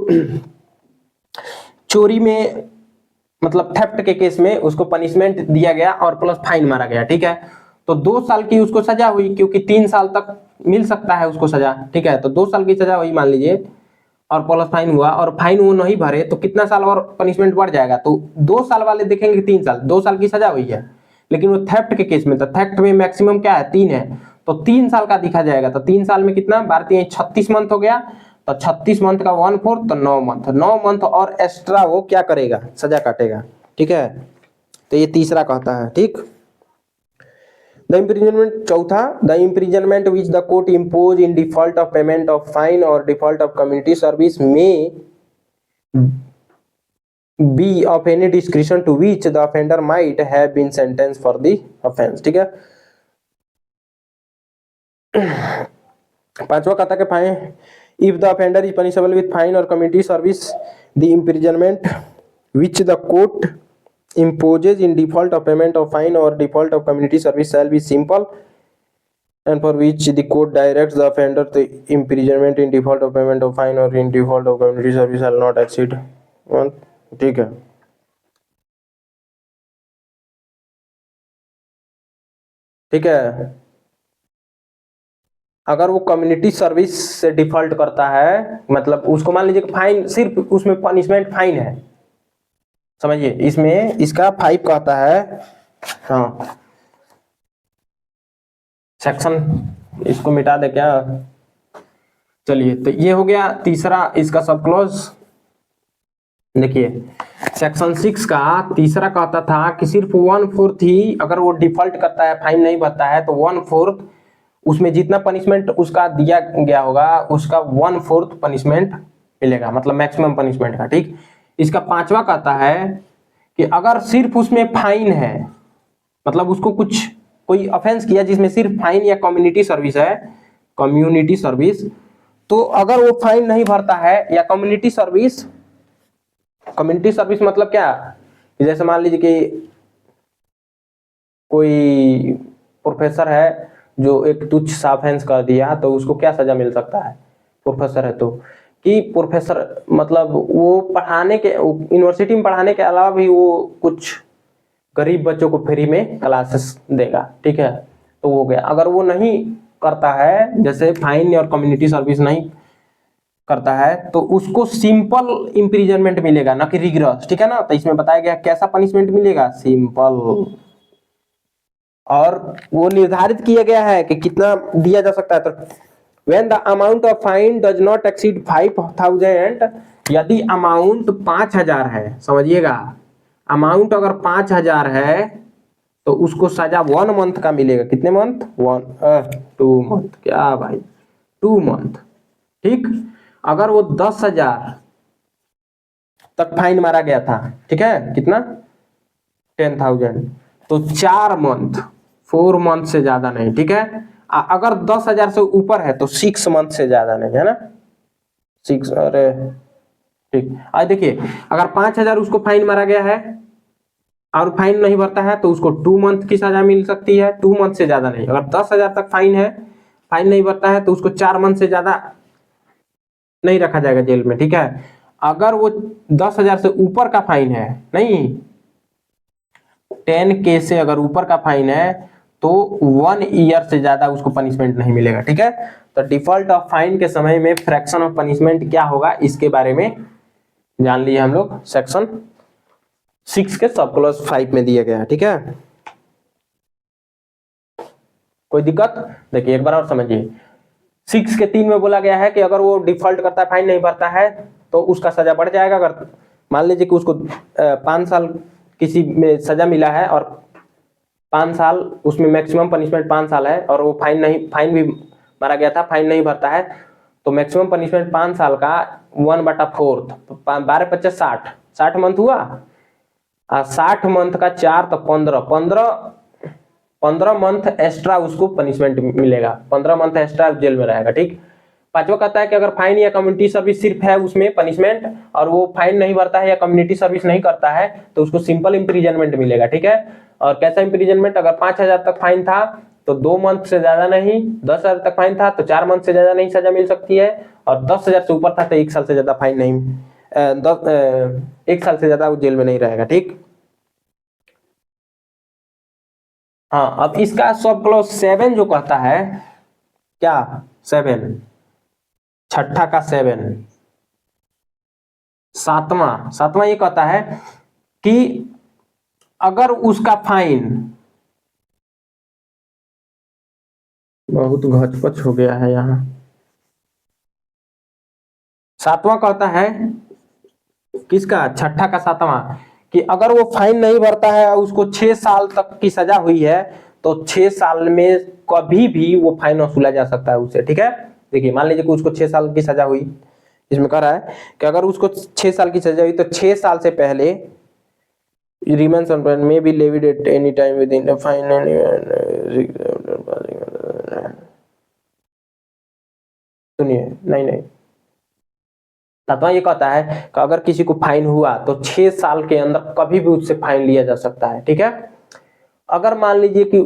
चोरी में, मतलब थेफ्ट के केस में उसको पनिशमेंट दिया गया और प्लस फाइन मारा गया। ठीक है, तो 2 साल की उसको सजा हुई, क्योंकि 3 साल तक मिल सकता है उसको सजा। ठीक है, तो 2 साल की सजा हुई मान लीजिए, और प्लस फाइन हुआ, और फाइन वो नहीं भरे तो कितना साल और पनिशमेंट बढ़ जाएगा, तो 2 साल वाले देखेंगे 3 साल, 2 साल की सजा हुई है। लेकिन वो थेफ्ट के केस में, तो थेफ्ट में मैक्सिमम क्या है, 3 है, तो 3 साल का दिखा जाएगा। तो 3 साल में कितना, 36 मंथ हो गया, तो 36 मंथ का 1/4 तो 9 मंथ, 9 मंथ और एक्स्ट्रा वो क्या करेगा, सजा काटेगा। ठीक है, तो ये तीसरा कहता है। ठीक, द इम्प्रिजनमेंट, चौथा, the imprisonment which the court impose in default of payment of fine और डिफॉल्ट ऑफ कम्युनिटी सर्विस में be of any description to which the offender might have been sentence for the offence. ठीक है, पांचवा कहता है fine, if the offender is punishable with fine और community service, the imprisonment which the court imposes in default of payment of fine or default of community service shall be simple and for which the court directs the offender to imprisonment in default of payment of fine or in default of community service shall not exceed 1। ठीक है, ठीक है, अगर वो community service से default करता है, मतलब उसको मान लीजिए कि फाइन, सिर्फ उसमें पनिशमेंट फाइन है, समझिए, इसमें इसका 5 कहता है, हाँ सेक्शन, इसको मिटा दे क्या, चलिए, तो ये हो गया तीसरा इसका सब क्लॉज। देखिए सेक्शन 6 का तीसरा कहता था कि सिर्फ 1/4 ही, अगर वो डिफॉल्ट करता है, फाइन नहीं भरता है, तो 1/4 उसमें जितना पनिशमेंट उसका दिया गया होगा उसका 1/4 पनिशमेंट मिलेगा, मतलब मैक्सिमम पनिशमेंट का। ठीक, इसका पांचवा कहता है कि अगर सिर्फ उसमें फाइन है, मतलब उसको कुछ कोई ऑफेंस किया जिसमें सिर्फ फाइन या कम्युनिटी सर्विस है, कम्युनिटी सर्विस, तो अगर वो फाइन नहीं भरता है या कम्युनिटी सर्विस मतलब क्या, जैसे मान लीजिए कि कोई प्रोफेसर है जो एक तुच्छ सा ऑफेंस कर दिया, तो उसको क्या सजा मिल सकता है, प्रोफेसर है तो, कि प्रोफेसर मतलब वो पढ़ाने के, यूनिवर्सिटी में पढ़ाने के अलावा भी वो कुछ गरीब बच्चों को फ्री में क्लासेस देगा। ठीक है, तो हो गया। अगर वो नहीं करता है, जैसे फाइन और कम्युनिटी सर्विस नहीं करता है, तो उसको सिंपल इम्प्रिजनमेंट मिलेगा, ना कि रिग्रेस, ठीक है ना। तो इसमें बताया गया कैसा पनिशमेंट मिलेगा, सिंपल। और वो निर्धारित किया गया है कि कितना दिया जा सकता है। तो when the amount of fine does not exceed 5,000, यदि अमाउंट 5,000 है, समझिएगा, अमाउंट अगर 5,000 है तो उसको सजा 1 मंथ का मिलेगा। कितने मंथ, 2 मंथ, क्या भाई, 2 मंथ, ठीक। अगर वो 10,000 तक फाइन मारा गया था, ठीक है, कितना, 10,000, तो 4 मंथ, 4 मंथ से ज्यादा नहीं, ठीक है। अगर 10,000 से ऊपर है तो 6 मंथ से ज्यादा नहीं, है ना, 6, अरे ठीक। आज देखिए, अगर 5,000 उसको फाइन मारा गया है और फाइन नहीं भरता है तो उसको 2 मंथ की सजा मिल सकती है, 2 मंथ से ज्यादा नहीं। अगर 10,000 तक फाइन है, फाइन नहीं भरता है तो उसको 4 मंथ से ज्यादा नहीं रखा जाएगा जेल में, ठीक है। अगर वो 10,000 से ऊपर का फाइन है, नहीं, 10K से अगर ऊपर का फाइन है तो 1 ईयर से ज्यादा उसको पनिशमेंट नहीं मिलेगा, ठीक है। तो डिफॉल्ट ऑफ फाइन के समय में फ्रैक्शन ऑफ पनिशमेंट क्या होगा, इसके बारे में जान लिए हम लोग, सेक्शन 6 के सब क्लॉज 5 में दिया गया है, ठीक है। कोई दिक्कत, देखिए एक बार और समझिए। 6 के 3 में बोला गया है कि अगर वो डिफॉल्ट करता है, फाइन नहीं भरता है, तो उसका सजा बढ़ जाएगा। अगर मान लीजिए कि उसको 5 साल किसी में सजा मिला है और 5 साल उसमें मैक्सिमम पनिशमेंट 5 साल है, और वो फाइन भी मारा गया था, फाइन नहीं भरता है, तो मैक्सिमम पनिशमेंट 5 साल का 1/4, 12 × 50, 60 मंथ हुआ। 60 मंथ का 4 तो 15 मंथ एक्स्ट्रा उसको पनिशमेंट मिलेगा, 15 मंथ एक्स्ट्रा जेल में रहेगा, ठीक। पांचवा कहता है कि अगर फाइन या कम्युनिटी सर्विस सिर्फ है उसमें पनिशमेंट, और वो फाइन नहीं भरता है या कम्युनिटी सर्विस नहीं करता है, तो उसको सिंपल इम्प्रिजनमेंट मिलेगा, ठीक है। और कैसा इम्प्रिजनमेंट, अगर 5,000 तक फाइन था तो 2 मंथ से ज्यादा नहीं, 10,000 तक फाइन था तो 4 मंथ से ज्यादा नहीं सजा मिल सकती है, और 10,000 से ऊपर था तो 1 साल से ज्यादा फाइन नहीं, 1 साल से ज्यादा वो जेल में नहीं रहेगा, ठीक। हाँ, अब इसका सब क्लॉज 7 जो कहता है, क्या 7, छठा का 7, सातवां ये कहता है कि अगर उसका फाइन, बहुत घचपच हो गया है यहाँ, सातवां कहता है, किसका, छठा का 7वां, कि अगर वो फाइन नहीं भरता है और उसको 6 साल तक की सजा हुई है, तो 6 साल में कभी भी वो फाइन वसूला जा सकता है उससे, ठीक है। देखिए मान लीजिए कि उसको 6 साल की सजा हुई, इसमें कह रहा है कि अगर उसको 6 साल की सजा हुई तो 6 साल से पहले remains on parole may be levied at any time within a fine and सुनिए, नहीं, सातवां ये कहता है कि अगर किसी को फाइन हुआ तो 6 साल के अंदर कभी भी उससे फाइन लिया जा सकता है, ठीक है। अगर मान लीजिए कि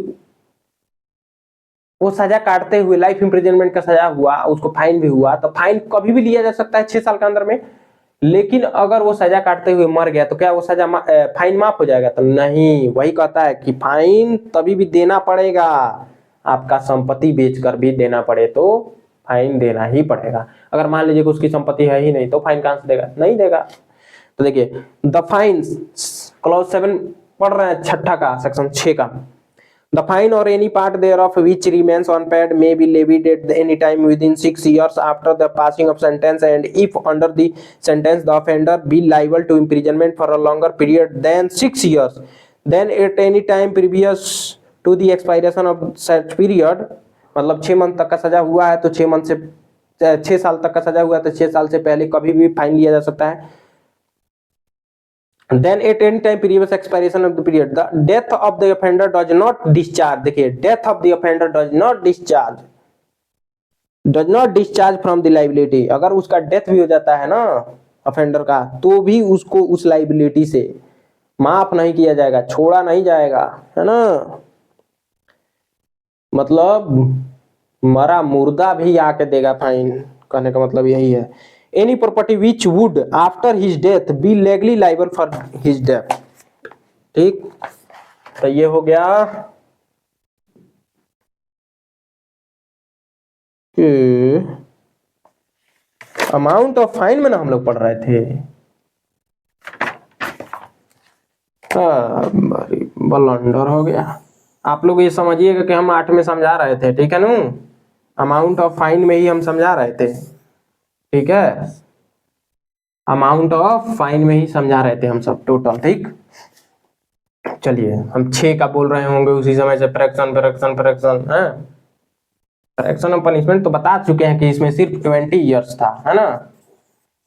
वो सजा काटते हुए लाइफ इंप्रिजनमेंट का सजा हुआ, उसको फाइन भी हुआ, तो फाइन कभी भी लिया जा सकता है 6 साल के अंदर में। लेकिन अगर वो सजा काटते हुए मर गया तो क्या वो सजा फाइन माफ हो जाएगा, तो नहीं। वही कहता है कि फाइन तभी भी देना पड़ेगा, आपका संपत्ति बेचकर भी देना पड़े तो फाइन देना ही पड़ेगा। अगर मान लीजिए कि उसकी संपत्ति है ही नहीं तो फाइन कहां से देगा, नहीं देगा। तो देखिए द फाइन क्लॉज 7 पढ़ रहे हैं, छठा का सेक्शन 6 का। The fine or any part thereof which remains unpaid may be levied at any time within 6 years after the passing of sentence, and if under the sentence the offender be liable to imprisonment for a longer period than 6 years, then at any time previous to the expiration of such period, मतलब 6 month तक का सजा हुआ है तो 6 month से 6 साल तक का सजा हुआ है तो 6 साल से पहले कभी भी फाइन लिया जा सकता है। Then at any time previous expiration of the period, the death of the offender does not discharge, देखिए death of the offender does not discharge from the liability, अगर उसका डेथ भी हो जाता है ना ऑफेंडर का, तो भी उसको उस लाइबिलिटी से माफ नहीं किया जाएगा, छोड़ा नहीं जाएगा, है ना। मतलब मरा मुर्दा भी आके देगा फाइन, कहने का मतलब यही है। Any property which would after his death be legally liable for his death, ठीक। तो ये हो गया अमाउंट ऑफ फाइन में ना हम लोग पढ़ रहे थे। ब्लंडर हो गया। आप लोग ये समझिएगा कि हम 8 में समझा रहे थे, ठीक है ना। अमाउंट ऑफ फाइन में ही हम समझा रहे थे, ठीक है। अमाउंट ऑफ फाइन में ही समझा रहे थे हम सब टोटल, ठीक। चलिए हम 6 का बोल रहे होंगे उसी समय से, फ्रैक्शन फ्रैक्शन फ्रैक्शन है। फ्रैक्शन ऑफ पनिशमेंट तो बता चुके हैं कि इसमें सिर्फ 20 ईयर्स था, है ना,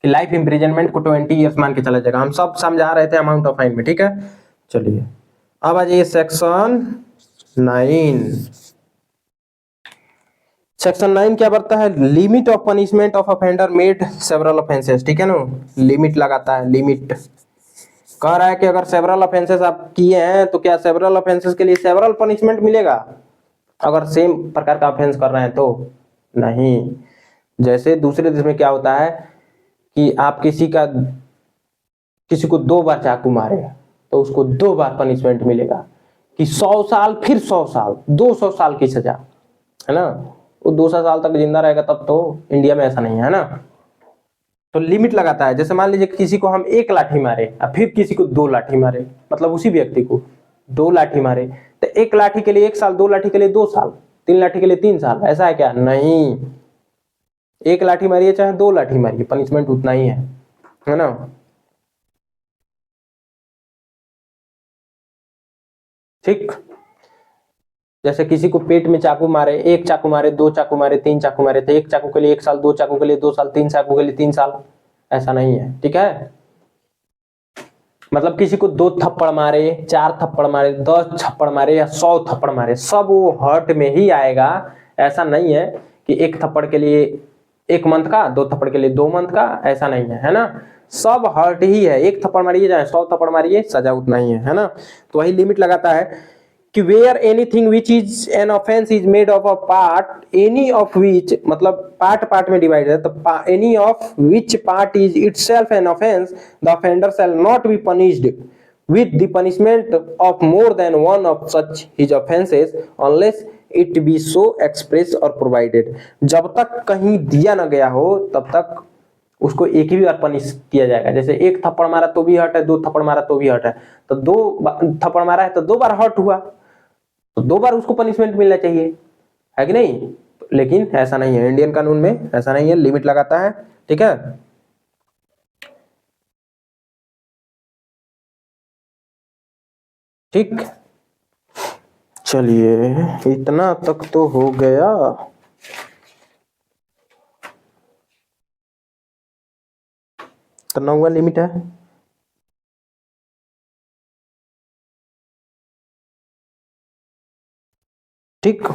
कि लाइफ इंप्रिजनमेंट को 20 ईयर्स मान के चला जाएगा। हम सब समझा रहे थे अमाउंट ऑफ फाइन में, ठीक है। चलिए अब आ जाइए सेक्शन 9। सेक्शन 9 क्या करता है? Limit of punishment of offender made several offences, ठीक है ना। लिमिट लगाता है, लिमिट कह रहा है कि अगर सेवरल ऑफेंसेस आप किए हैं तो क्या सेवरल ऑफेंसेस के लिए सेवरल पनिशमेंट मिलेगा? अगर सेम प्रकार का ऑफेंस कर रहे हैं तो नहीं। जैसे दूसरे देश में क्या होता है कि आप किसी को 2 बार चाकू मारे तो उसको 2 बार पनिशमेंट मिलेगा, कि 100 साल फिर 100 साल 200 साल की सजा, है ना। वो 200 साल तक जिंदा रहेगा तब तो। इंडिया में ऐसा नहीं है ना, तो लिमिट लगाता है। जैसे मान लीजिए किसी को हम 1 लाठी मारे और फिर किसी को 2 लाठी मारे, मतलब उसी व्यक्ति को 2 लाठी मारे, तो 1 लाठी के लिए 1 साल, 2 लाठी के लिए 2 साल, 3 लाठी के लिए 3 साल, ऐसा है क्या? नहीं, 1 लाठी मारिए चाहे 2 लाठी मारिए, पनिशमेंट उतना ही है ना। ठीक, जैसे किसी को पेट में चाकू मारे, 1 चाकू मारे, 2 चाकू मारे, 3 चाकू मारे, तो 1 चाकू के लिए 1 साल, 2 चाकू के लिए 2 साल, 3 चाकू के लिए 3 साल, ऐसा नहीं है, ठीक है। मतलब किसी को 2 थप्पड़ मारे, 4 थप्पड़ मारे, 10 थप्पड़ मारे या 100 थप्पड़ मारे, सब वो हर्ट में ही आएगा। ऐसा नहीं है कि 1 थप्पड़ के लिए 1 मंथ का, 2 थप्पड़ के लिए 2 मंथ का, ऐसा नहीं है, है ना। सब हर्ट ही है। 1 थप्पड़ मारिए चाहे 100 थप्पड़ मारिए, सजा उतना ही है ना। तो वही लिमिट लगाता है कि wear anything which is an offence is made of a part, any of which, मतलब पार्ट पार्ट में डिवाइड है, तो any of which part is itself an offence, the offender shell not be punished with the punishment of more than one of such his offenses unless it be so expressed or provided। जब तक कहीं दिया न गया हो तब तक उसको एक ही बार पनिश किया जाएगा। जैसे 1 थप्पड़ मारा तो भी हर्ट है, 2 थप्पड़ मारा तो भी हर्ट है, तो 2 थप्पड़ मारा है तो 2 बार हर्ट हुआ, तो 2 बार उसको पनिशमेंट मिलना चाहिए, है कि नहीं। लेकिन ऐसा नहीं है, इंडियन कानून में ऐसा नहीं है, लिमिट लगाता है, ठीक है। ठीक, चलिए इतना तक तो हो गया। कितना हुआ लिमिट है? ठीक,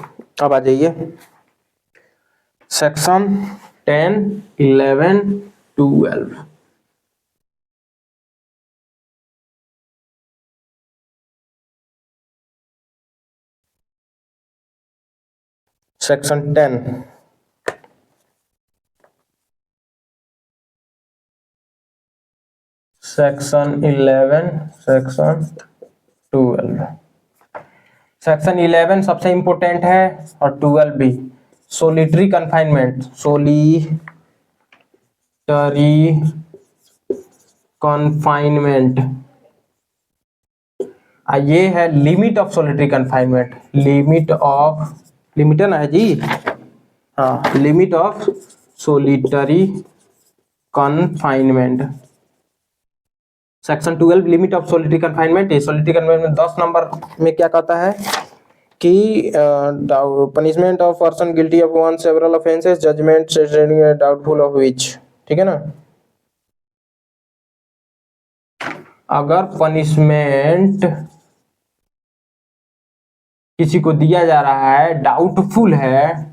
अब आ जाइए section 10, 11, 12। Section 10 section 11, section 12। Section 11 सबसे इंपॉर्टेंट है और 12 भी। सोलिटरी कन्फाइनमेंट, सोलिटरी कन्फाइनमेंट, ये है limit of solitary confinement. Limit है ना जी, हाँ, limit of solitary confinement. Section 12 limit of solitary confinement. ये सोलिटरी कन्फाइनमेंट 10 नंबर में क्या कहता है कि punishment of person guilty of one several offences, judgment doubtful of which, ठीक है ना। अगर पनिशमेंट किसी को दिया जा रहा है, डाउटफुल है,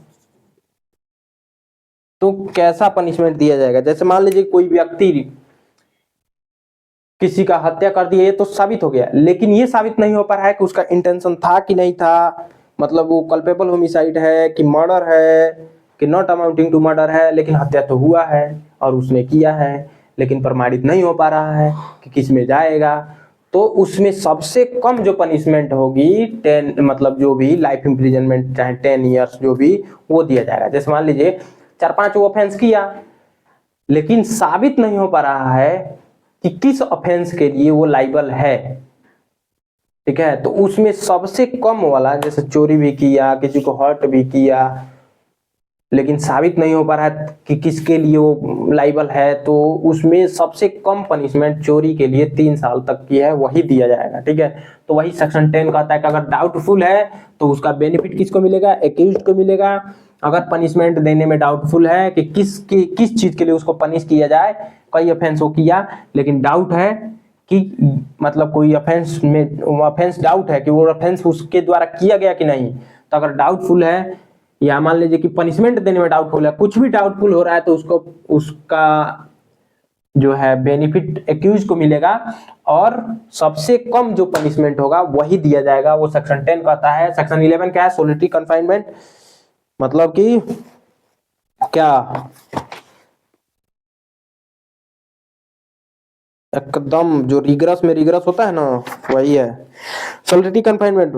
तो कैसा पनिशमेंट दिया जाएगा? जैसे मान लीजिए कोई व्यक्ति किसी का हत्या कर दिया, ये तो साबित हो गया, लेकिन ये साबित नहीं हो पा रहा है कि उसका इंटेंशन था कि नहीं था, मतलब वो कल्पेबल होमिसाइड है कि मर्डर है कि नॉट अमाउंटिंग टू मर्डर है, लेकिन हत्या तो हुआ है और उसने किया है, लेकिन प्रमाणित नहीं हो पा रहा है कि किस में जाएगा। तो उसमें सबसे कम जो पनिशमेंट होगी 10, मतलब जो भी लाइफ इम्प्रिजनमेंट चाहे 10 ईयर्स जो भी, वो दिया जाएगा। जैसे मान लीजिए 4-5 वो ऑफेंस किया, लेकिन साबित नहीं हो पा रहा है कि किस ऑफेंस के लिए वो लाइबल है, ठीक है, तो उसमें सबसे कम वाला, जैसे चोरी भी किया, किसी को हर्ट भी किया, लेकिन साबित नहीं हो पा रहा है कि किसके लिए वो लाइबल है, तो उसमें सबसे कम पनिशमेंट चोरी के लिए 3 साल तक की है, वही दिया जाएगा, ठीक है। तो वही सेक्शन 10 कहता है कि अगर डाउटफुल है तो उसका बेनिफिट किसको मिलेगा, एक्यूज्ड को मिलेगा। अगर पनिशमेंट देने में डाउटफुल है कि किस चीज के लिए उसको पनिश किया जाए, कई ऑफेंस हो किया लेकिन डाउट है कि मतलब कोई ऑफेंस में ऑफेंस डाउट है कि वो ऑफेंस उसके द्वारा किया गया कि नहीं, तो अगर डाउटफुल है या मान लीजिए कि पनिशमेंट देने में डाउटफुल है, कुछ भी डाउटफुल हो रहा है, तो उसको उसका जो है बेनिफिट एक्यूज को मिलेगा और सबसे कम जो पनिशमेंट होगा वही दिया जाएगा, वो सेक्शन 10 कहता है। सेक्शन 11 क्या है, सोलिटरी कन्फाइनमेंट, मतलब कि क्या एकदम जो रिगरस में रिगरस होता है ना, वही है सोलिटरी कन्फाइनमेंट,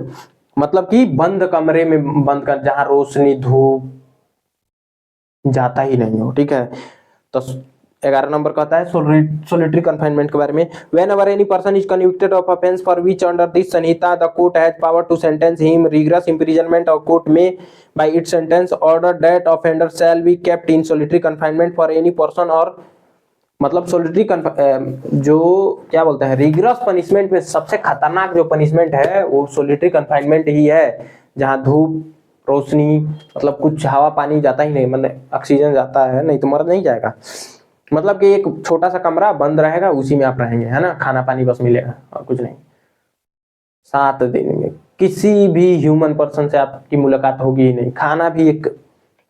मतलब कि बंद कमरे में बंद कर, जहां रोशनी धूप जाता ही नहीं हो, ठीक है। तो 11 नंबर कहता है सोलिटरी कन्फाइनमेंट के बारे में, whenever any person is convicted of offence for which under this संहिता the court has power to sentence him rigorous imprisonment, और कोर्ट में by its sentence order that offender shall be kept in solitary confinement for any person, और मतलब solitary जो क्या बोलते हैं, rigorous punishment में सबसे खतरनाक जो पनिशमेंट है वो सोलिटरी कन्फाइनमेंट ही है, जहां धूप रोशनी मतलब कुछ हवा पानी जाता ही नहीं, मतलब ऑक्सीजन जाता है नहीं तो मर नहीं जाएगा, मतलब कि एक छोटा सा कमरा बंद रहेगा, उसी में आप रहेंगे, है ना, खाना पानी बस मिलेगा और कुछ नहीं। 7 दिन में किसी भी ह्यूमन पर्सन से आपकी मुलाकात होगी ही नहीं, खाना भी एक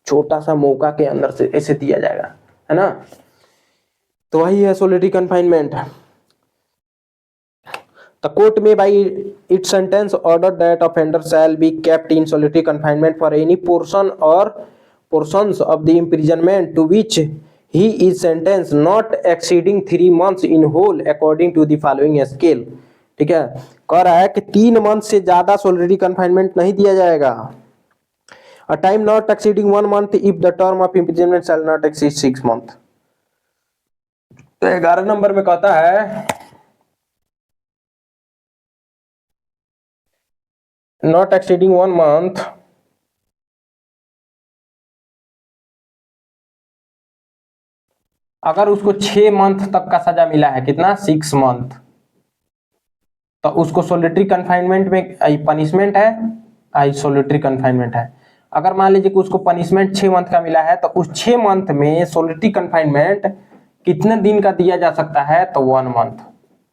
छोटा सा मौका के अंदर से ऐसे दिया जाएगा, है ना। तो वही है solitary confinement. The court may by its sentence order that offender shall be kept in solitary confinement for any portion or portions of the imprisonment to which he is sentenced, not exceeding 3 months in whole according to the following scale, ठीक है। कह रहा है कि 3 month से ज्यादा solitary confinement नहीं दिया जाएगा। A time not exceeding 1 month if the term of imprisonment shall not exceed 6 months। तो 11 नंबर में कहता है not exceeding 1 month अगर उसको 6 मंथ तक का सजा मिला है, कितना 6 मंथ, तो उसको सोलिटरी कन्फाइनमेंट में पनिशमेंट है, आई सोलिटरी कन्फाइनमेंट है। अगर मान लीजिए कि उसको पनिशमेंट 6 मंथ का मिला है, तो उस 6 मंथ में सोलिटरी कन्फाइनमेंट कितने दिन का दिया जा सकता है, तो 1 मंथ,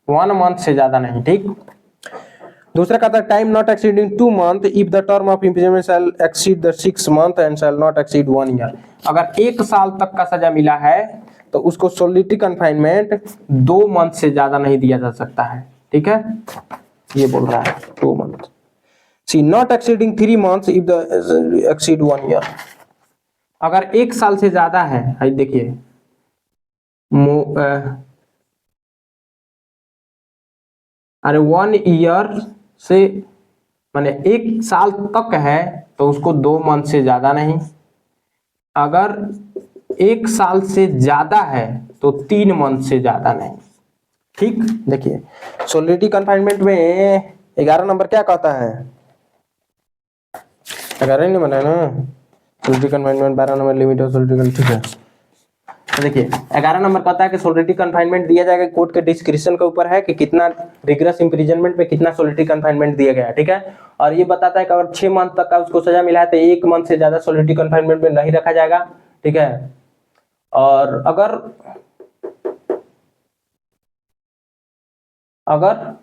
1 मंथ से ज्यादा नहीं, ठीक। दूसरा कहता है time not exceeding 2 month if the term of imprisonment shall exceed the 6 month and shall not exceed 1 year. अगर 1 साल तक का सजा मिला है तो उसको सोलिटरी कन्फाइनमेंट 2 मंथ से ज्यादा नहीं दिया जा सकता है, ठीक है, ये बोल रहा है 2 month. C not exceeding 3 months if the exceed 1 year. अगर 1 साल से ज्यादा है, देखिए अरे 1 ईयर से माने 1 साल तक है तो उसको 2 मंथ से ज्यादा नहीं, अगर 1 साल से ज्यादा है तो 3 मंथ से ज्यादा नहीं, ठीक। देखिए सोलिटरी कन्फाइनमेंट में 11 नंबर क्या कहता है, 11 नहीं बना ना, solitary confinement 12 number limit of solitary, ठीक है। तो देखिए 11 नंबर कहता है कि सोलिटरी कन्फाइनमेंट दिया जाएगा, कोर्ट के डिस्क्रिप्शन के ऊपर है कि कितना रिगरस इंप्रिजनमेंट में कितना सोलिटरी कन्फाइनमेंट दिया गया है, ठीक है। और ये बताता है कि अगर 6 मंथ तक का उसको सजा मिला है तो 1 मंथ से ज्यादा सोलिटरी कन्फाइनमेंट में नहीं रखा जाएगा, ठीक है। और अगर अगर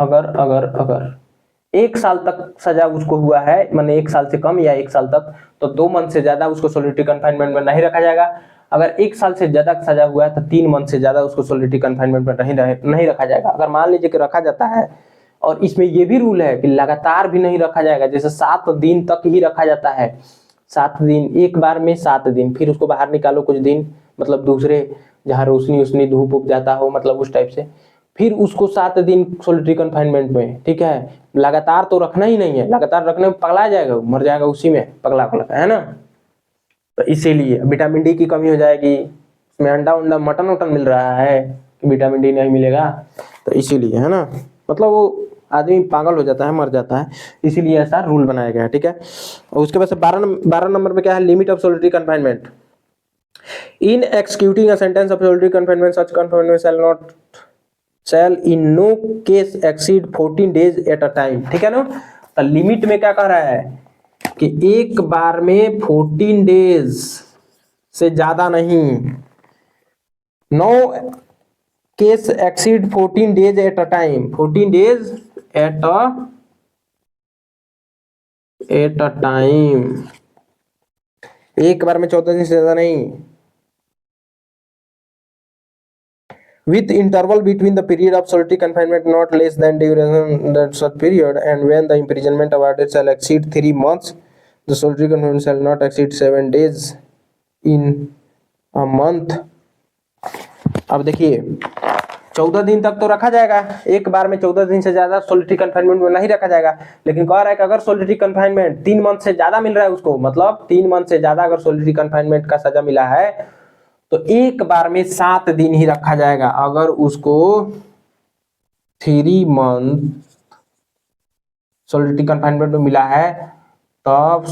अगर अगर अगर 1 साल तक सजा उसको हुआ है, माने 1 साल से कम या 1 साल तक, तो 2 मंथ से ज्यादा उसको सोलिटरी कन्फाइनमेंट में नहीं रखा जाएगा। अगर 1 साल से ज्यादा सजा हुआ है तो 3 मंथ से ज्यादा उसको सोलिटरी कन्फाइनमेंट में नहीं रखा जाएगा। अगर मान लीजिए कि रखा जाता है, और इसमें यह भी रूल है कि लगातार भी नहीं रखा जाएगा, जैसे 7 दिन तक ही रखा जाता है, 7 दिन, एक बार में 7 दिन, फिर उसको बाहर निकालो कुछ दिन, मतलब दूसरे जहाँ रोशनी उसनी धूप उप जाता हो, मतलब उस टाइप से, फिर उसको 7 दिन सोलिटरी कन्फाइनमेंट में, ठीक है। लगातार तो रखना ही नहीं है, लगातार रखने में पगला जाएगा, मर जाएगा उसी में पगला है ना। तो इसीलिए विटामिन डी की कमी हो जाएगी। इसमें अंडा उंडा मटन वटन मिल रहा है, विटामिन डी नहीं मिलेगा, तो इसीलिए है ना, मतलब वो आदमी पागल हो जाता है, मर जाता है, इसीलिए ऐसा रूल बनाया गया है, ठीक है। और उसके बाद से 12 नंबर पे क्या है, limit of solitary confinement. In executing a sentence of solitary confinement such confinement shall in no case exceed 14 days at a time, ठीक है ना। तो लिमिट में क्या कह रहा है कि एक बार में 14 डेज से ज्यादा नहीं, no case exceed 14 days at a time, 14 days at a time, एक बार में 14 दिन से ज्यादा नहीं, with interval between the period of solitary confinement not less than duration that such period, and when the imprisonment awarded shall exceed 3 months, the solitary confinement shall not exceed 7 days in a month। अब देखिए 14 दिन तक तो रखा जाएगा, एक बार में 14 दिन से ज्यादा सोलिटरी कन्फाइनमेंट में नहीं रखा जाएगा, लेकिन कह रहा है कि अगर सोलिटरी कन्फाइनमेंट 3 मंथ से ज्यादा मिल रहा है उसको, मतलब 3 मंथ से ज्यादा अगर सोलिटरी कन्फाइनमेंट का सजा मिला है तो एक बार में 7 दिन ही रखा जाएगा। अगर उसको 3 मंथ सोलिटरी कन्फाइनमेंट में मिला है तब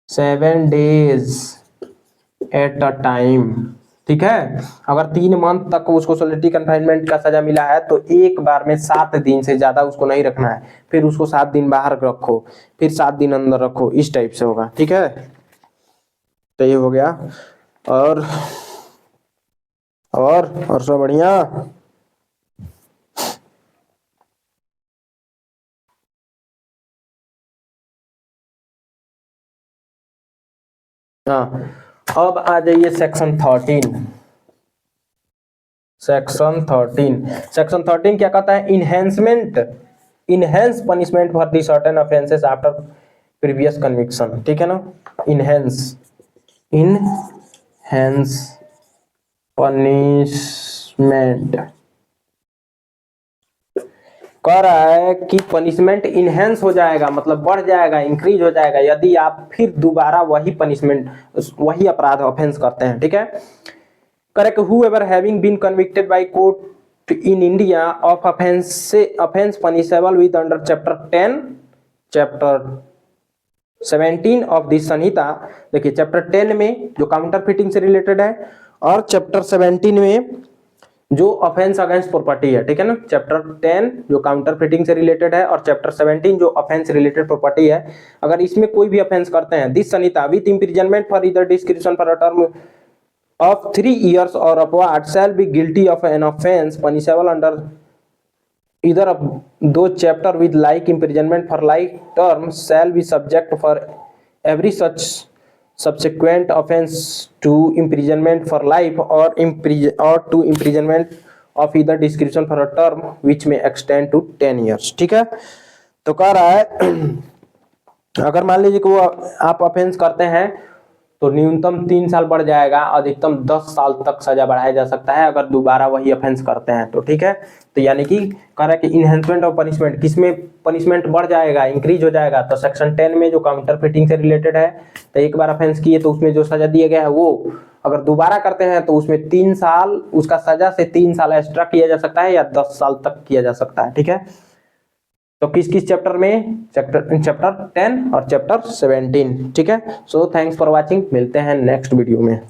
7 डेज एट अ टाइम, ठीक है। अगर 3 मंथ तक उसको सोलिटरी कन्फाइनमेंट का सजा मिला है तो एक बार में 7 दिन से ज्यादा उसको नहीं रखना है, फिर उसको 7 दिन बाहर रखो, फिर 7 दिन अंदर रखो, इस टाइप से होगा, ठीक है। तो ये हो गया, और सब बढ़िया। हाँ, अब आ जाइए सेक्शन 13। सेक्शन 13 क्या कहता है, enhance punishment for the certain offences after previous conviction, ठीक है ना। इनहेंस पनिशमेंट कह रहा है कि पनिशमेंट इनहेंस हो जाएगा, मतलब बढ़ जाएगा, इंक्रीज हो जाएगा, यदि आप फिर दोबारा वही अपराध ऑफेंस करते हैं, ठीक है। Correct, whoever having been convicted by court in India of offense punishable with under chapter 17 of this संहिता। देखिए चैप्टर 10 में जो काउंटर फिटिंग से रिलेटेड है, और चैप्टर 17 में जो ऑफेंस अगेंस्ट प्रॉपर्टी है, ठीक है ना। चैप्टर 10 जो काउंटर फिटिंग से रिलेटेड है, और चैप्टर 17 जो ऑफेंस रिलेटेड प्रॉपर्टी है। अगर इसमें कोई भी ऑफेंस करते हैं, this Samhita with imprisonment for either description for a term of 3 years or upward shall be guilty of an offense punishable under either of those chapter with like imprisonment for like term shall be subject for every such subsequent offense to imprisonment for life or to imprisonment of either description for a term which may extend to 10 years, ठीक है। तो कह रहा है अगर मान लीजिए कि वो आप ऑफेंस करते हैं तो न्यूनतम 3 साल बढ़ जाएगा, अधिकतम 10 साल तक सजा बढ़ाया जा सकता है अगर दोबारा वही ऑफेंस करते हैं तो, ठीक है। तो यानी कि कह रहा है कि इनहेंसमेंट ऑफ पनिशमेंट, किसमें पनिशमेंट बढ़ जाएगा, इंक्रीज हो जाएगा, तो सेक्शन 10 में जो काउंटर फिटिंग से रिलेटेड है, तो एक बार ऑफेंस किए तो उसमें जो सजा दिया गया है वो अगर दोबारा करते हैं तो उसमें 3 साल, उसका सजा से 3 साल एक्स्ट्रा किया जा सकता है या 10 साल तक किया जा सकता है, ठीक है। तो किस किस चैप्टर में, चैप्टर 10 और चैप्टर 17, ठीक है। सो थैंक्स फॉर वाचिंग, मिलते हैं नेक्स्ट वीडियो में।